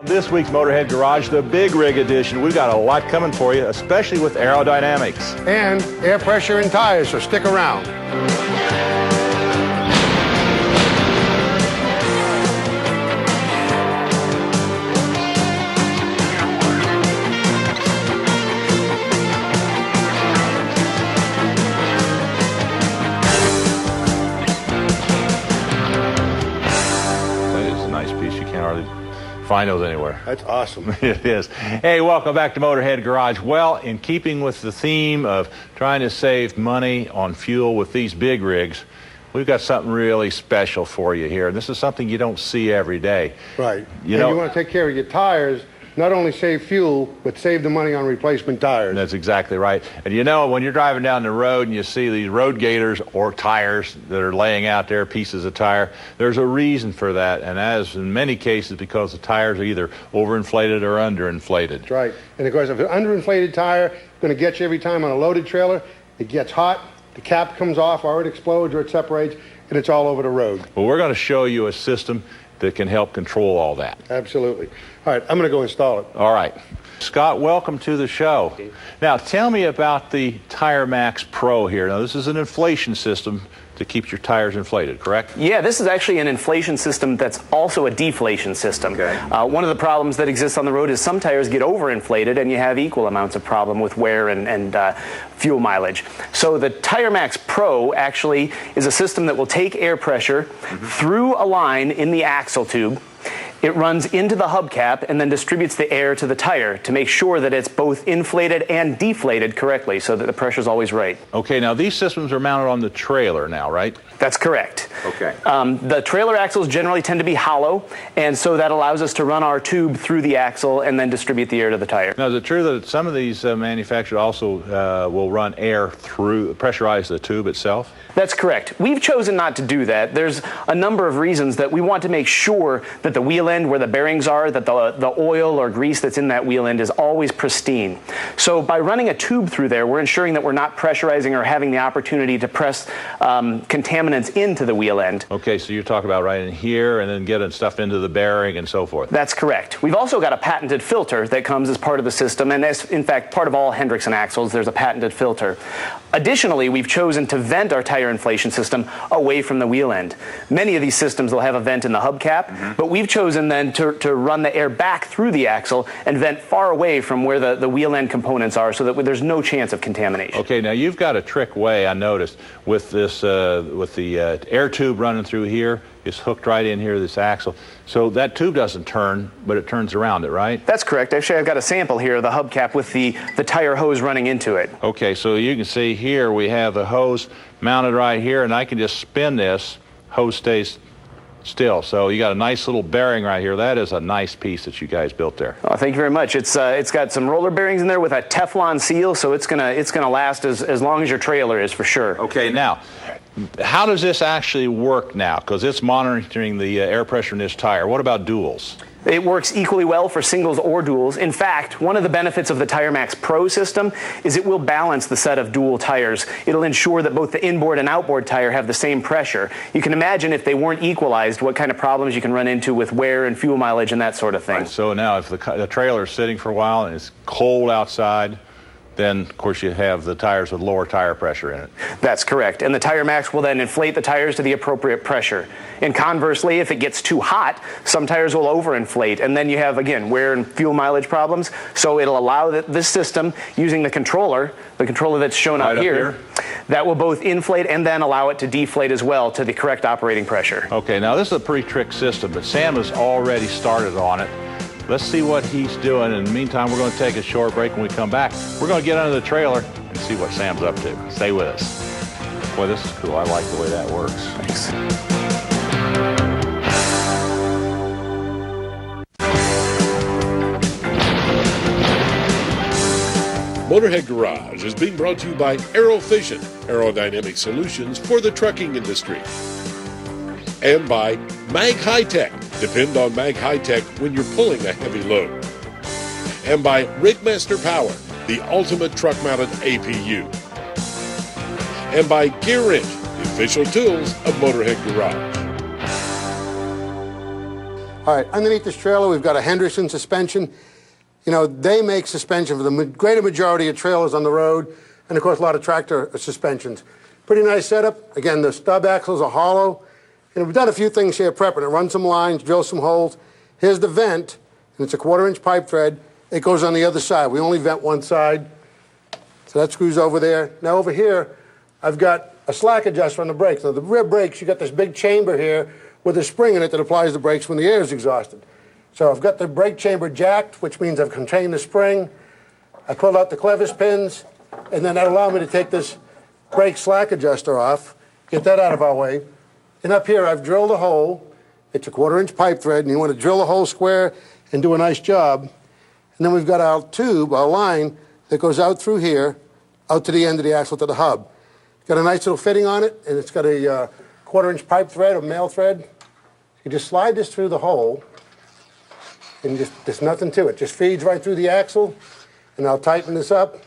This week's Motorhead Garage, the big rig edition. We've got a lot coming for you, especially with aerodynamics. And air pressure and tires, so stick around. Find those anywhere. That's awesome. It is. Hey, welcome back to Motorhead Garage. Well, in keeping with the theme of trying to save money on fuel with these big rigs, we've got something really special for you here. This is something you don't see every day. Right. You know, you want to take care of your tires, not only save fuel, but save the money on replacement tires. That's exactly right. And you know, when you're driving down the road and you see these road gators or tires that are laying out there, pieces of tire, there's a reason for that. And as in many cases, because the tires are either overinflated or underinflated. That's right. And of course, if an underinflated tire is going to get you every time on a loaded trailer, it gets hot, the cap comes off, or it explodes, or it separates, and it's all over the road. Well, we're going to show you a system that can help control all that. Absolutely. All right, I'm going to go install it. All right. Scott, welcome to the show. Now, tell me about the TIREMAAX Pro here. Now, this is an inflation system to keep your tires inflated, correct? Yeah, this is actually an inflation system that's also a deflation system. Okay. One of the problems that exists on the road is some tires get overinflated and you have equal amounts of problem with wear and fuel mileage. So the TIREMAAX Pro actually is a system that will take air pressure through a line in the axle tube. It runs into the hubcap and then distributes the air to the tire to make sure that it's both inflated and deflated correctly so that the pressure's always right. Okay, now these systems are mounted on the trailer now, right? That's correct. Okay. The trailer axles generally tend to be hollow, and so that allows us to run our tube through the axle and then distribute the air to the tire. Now, is it true that some of these manufacturers also will run air through, pressurize the tube itself? That's correct. We've chosen not to do that. There's a number of reasons that we want to make sure that the wheel end where the bearings are, that the oil or grease that's in that wheel end is always pristine. So by running a tube through there, we're ensuring that we're not pressurizing or having the opportunity to press contaminants into the wheel end. Okay, so you're talking about right in here and then getting stuff into the bearing and so forth. That's correct. We've also got a patented filter that comes as part of the system, and as, in fact, part of all Hendrickson axles, there's a patented filter. Additionally, we've chosen to vent our tire inflation system away from the wheel end. Many of these systems will have a vent in the hubcap, but we've chosen then to run the air back through the axle and vent far away from where the wheel end components are so that there's no chance of contamination. Okay, now you've got a trick way, I noticed, with this, with the air tube running through here. It's hooked right in here, this axle. So that tube doesn't turn, but it turns around it, right? That's correct. Actually, I've got a sample here of the hubcap with the tire hose running into it. Okay, so you can see here we have the hose mounted right here, and I can just spin this. Hose stays still. So you got a nice little bearing right here. That is a nice piece that you guys built there. Oh, thank you very much. It's got some roller bearings in there with a Teflon seal, so it's gonna last as long as your trailer is for sure. Okay, now, how does this actually work now? Because it's monitoring the air pressure in this tire. What about duals? It works equally well for singles or duals. In fact, one of the benefits of the TIREMAAX Pro system is it will balance the set of dual tires. It'll ensure that both the inboard and outboard tire have the same pressure. You can imagine if they weren't equalized, what kind of problems you can run into with wear and fuel mileage and that sort of thing. Right, so now if the trailer is sitting for a while and it's cold outside, then, of course, you have the tires with lower tire pressure in it. That's correct. And the TIREMAAX will then inflate the tires to the appropriate pressure. And conversely, if it gets too hot, some tires will overinflate. And then you have, again, wear and fuel mileage problems. So it'll allow this system, using the controller that's shown right up here, that will both inflate and then allow it to deflate as well to the correct operating pressure. Okay, now this is a pretty trick system, but Sam has already started on it. Let's see what he's doing. In the meantime, we're going to take a short break. When we come back, we're going to get under the trailer and see what Sam's up to. Stay with us. Boy, this is cool. I like the way that works. Thanks. Motorhead Garage is being brought to you by Aerofission, aerodynamic solutions for the trucking industry. And by Mag High Tech. Depend on Mag High Tech when you're pulling a heavy load. And by Rigmaster Power, the ultimate truck-mounted APU. And by Gear Wrench, the official tools of Motorhead Garage. All right, underneath this trailer, we've got a Hendrickson suspension. You know, they make suspension for the greater majority of trailers on the road, and of course, a lot of tractor suspensions. Pretty nice setup. Again, the stub axles are hollow. And we've done a few things here prepping it. Run some lines, drill some holes. Here's the vent, and it's a 1/4-inch pipe thread. It goes on the other side. We only vent one side. So that screws over there. Now over here, I've got a slack adjuster on the brakes. Now the rear brakes, you got this big chamber here with a spring in it that applies the brakes when the air is exhausted. So I've got the brake chamber jacked, which means I've contained the spring. I pulled out the clevis pins, and then that allowed me to take this brake slack adjuster off, get that out of our way. And up here, I've drilled a hole. It's a 1/4-inch pipe thread, and you want to drill the hole square and do a nice job. And then we've got our tube, our line, that goes out through here, out to the end of the axle to the hub. Got a nice little fitting on it, and it's got a 1/4-inch pipe thread, a male thread. You just slide this through the hole, and there's nothing to it. Just feeds right through the axle, and I'll tighten this up.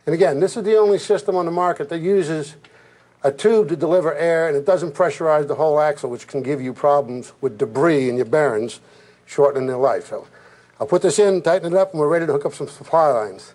And again, this is the only system on the market that uses a tube to deliver air, and it doesn't pressurize the whole axle, which can give you problems with debris in your bearings, shortening their life. So I'll put this in, tighten it up, and we're ready to hook up some supply lines.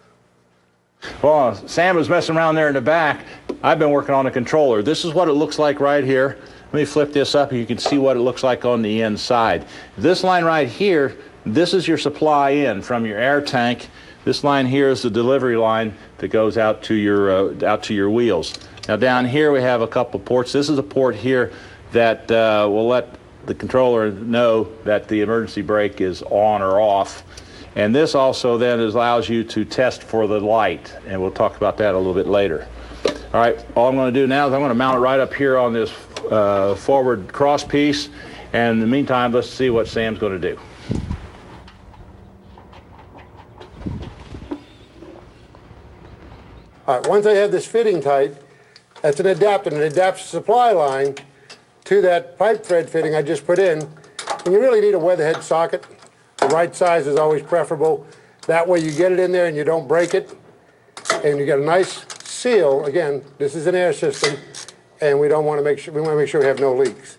Well, Sam was messing around there in the back. I've been working on a controller. This is what it looks like right here. Let me flip this up and you can see what it looks like on the inside. This line right here, this is your supply in from your air tank. This line here is the delivery line that goes out to your wheels. Now down here we have a couple ports. This is a port here that will let the controller know that the emergency brake is on or off. And this also then allows you to test for the light, and we'll talk about that a little bit later. All right, all I'm going to do now is I'm going to mount it right up here on this forward cross piece, and in the meantime, let's see what Sam's going to do. All right, once I have this fitting tight, that's an adapter, and it adapts the supply line to that pipe thread fitting I just put in. And you really need a weatherhead socket. The right size is always preferable. That way you get it in there and you don't break it. And you get a nice seal. Again, this is an air system, and we want to make sure we have no leaks.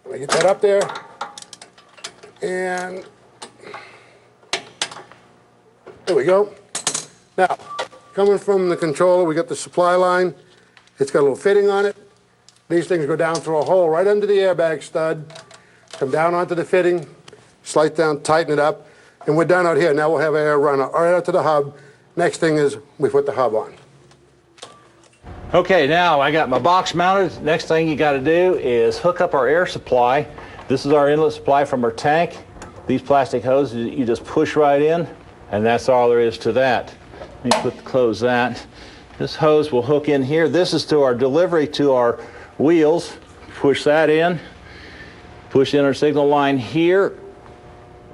Let me get that up there. And there we go. Now, coming from the controller, we got the supply line. It's got a little fitting on it. These things go down through a hole right under the airbag stud, come down onto the fitting, slide down, tighten it up, and we're done out here. Now we'll have air run right out to the hub. Next thing is we put the hub on. Okay, now I got my box mounted. Next thing you got to do is hook up our air supply. This is our inlet supply from our tank. These plastic hoses you just push right in, and that's all there is to that. Let me close that. This hose will hook in here. This is to our delivery to our wheels. Push that in. Push in our signal line here.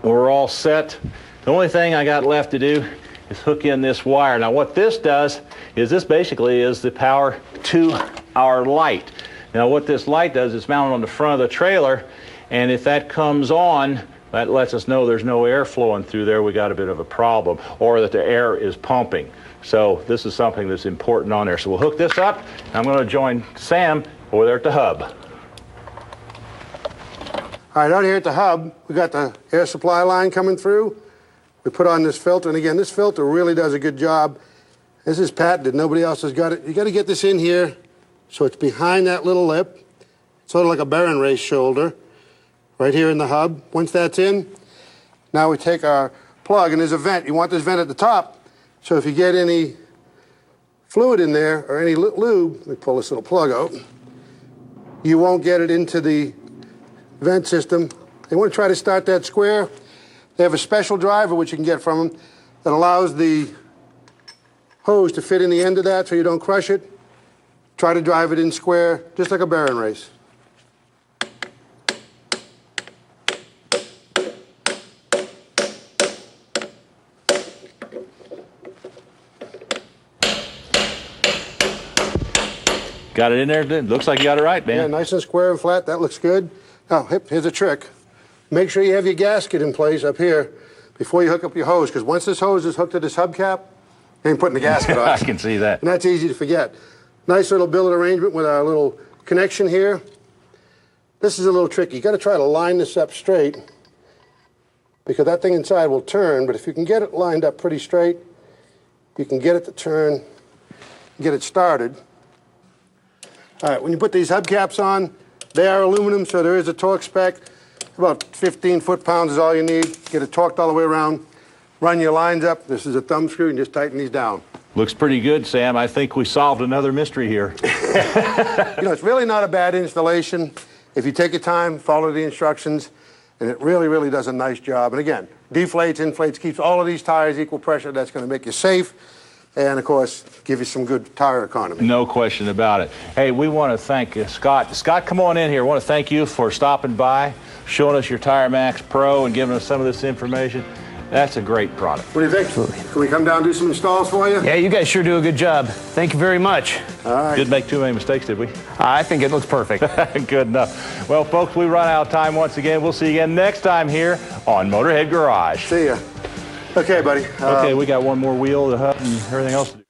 We're all set. The only thing I got left to do is hook in this wire. Now what this does is this basically is the power to our light. Now what this light does is mounted on the front of the trailer, and if that comes on, that lets us know there's no air flowing through there. We got a bit of a problem, or that the air is pumping. So this is something that's important on there. So we'll hook this up. I'm going to join Sam over there at the hub. All right, out here at the hub, we got the air supply line coming through. We put on this filter, and again, this filter really does a good job. This is patented. Nobody else has got it. You got to get this in here so it's behind that little lip, sort of like a bearing race shoulder, right here in the hub. Once that's in, now we take our plug, and there's a vent. You want this vent at the top, so if you get any fluid in there or any lube, let me pull this little plug out, you won't get it into the vent system. You want to try to start that square. They have a special driver, which you can get from them, that allows the hose to fit in the end of that so you don't crush it. Try to drive it in square, just like a bearing race. Got it in there? Looks like you got it right, man. Yeah, nice and square and flat. That looks good. Now, here's a trick. Make sure you have your gasket in place up here before you hook up your hose, because once this hose is hooked to this hubcap, you ain't putting the gasket on. I can see that. And that's easy to forget. Nice little billet arrangement with our little connection here. This is a little tricky. You got to try to line this up straight because that thing inside will turn, but if you can get it lined up pretty straight, you can get it to turn, get it started. All right, when you put these hubcaps on, they are aluminum, so there is a torque spec. About 15 foot-pounds is all you need. Get it torqued all the way around. Run your lines up. This is a thumb screw, and just tighten these down. Looks pretty good, Sam. I think we solved another mystery here. You know, it's really not a bad installation. If you take your time, follow the instructions, and it really, really does a nice job. And again, deflates, inflates, keeps all of these tires equal pressure. That's going to make you safe. And, of course, give you some good tire economy. No question about it. Hey, we want to thank Scott. Scott, come on in here. I want to thank you for stopping by, showing us your TIREMAAX Pro and giving us some of this information. That's a great product. What do you think? Absolutely. Can we come down and do some installs for you? Yeah, you guys sure do a good job. Thank you very much. All right. Didn't make too many mistakes, did we? I think it looks perfect. Good enough. Well, folks, we run out of time once again. We'll see you again next time here on Motorhead Garage. See ya. Okay, buddy. Okay, we got one more wheel, the hub, and everything else to do.